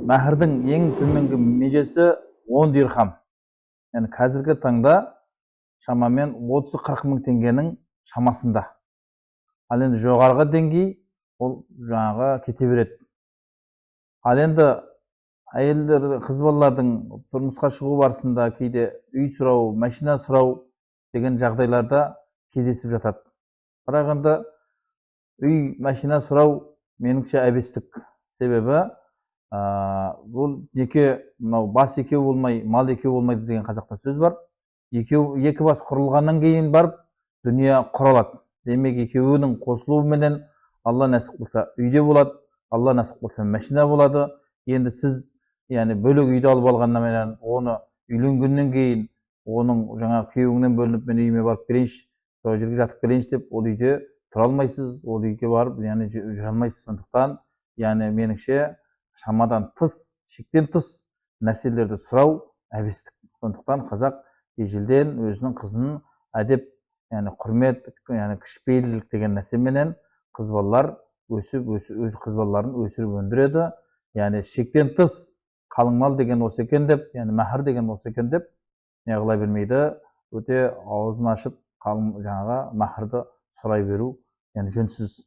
мәһірдің ең төменгі межесі 10 дирхам. Яғни қазіргі таңда шамамен 30-40 мың теңгенің шамасында. Ал енді жоғарғы деңгей ол жаңағы кете береді. Ал енді әйелдер, қыз балалардың тұрмысқа шығу барысында кейде үй сұрау, машина сұрау деген жағдайларда кездесіп жатады. Бірақ енді үй, машина сұрау меніңше әбестік. Себебі бұл бас екеу болмай, мал екеу болмайды деген қазақта сөз бар. Екі бас құрылғаннан кейін барып дүние құралады. Демек, екеуінің қосылуыменен Алла нәсіп қылса үйде болады, Алла нәсіп қылса машина болады. Енді сіз бөлек үйді алып алғаннан оны үйленгеннен кейін оның жаңа күйеуіңнен бөлініп мен үйіме барып келейінші, сол жерге жатып келейінші деп ол үйде тұра алмайсыз, ол үйге барып жүре алмайсыз. Сондықтан меніңше шамадан тыс, шектен тыс нәрселерді сұрау әбестік. Сондықтан қазақ ежелден өзінің қызын әдеп, құрмет, кішіпейілділік деген нәрсеменен қыз балалар өз қыз балаларын өсіріп өндіреді. Шектен тыс қалың мал деген осы екен деп, мәһір деген осы екен деп не қыла бермейді. Өте аузын ашып қалың жаңағы мәһірді сұрай беру жөнсіз.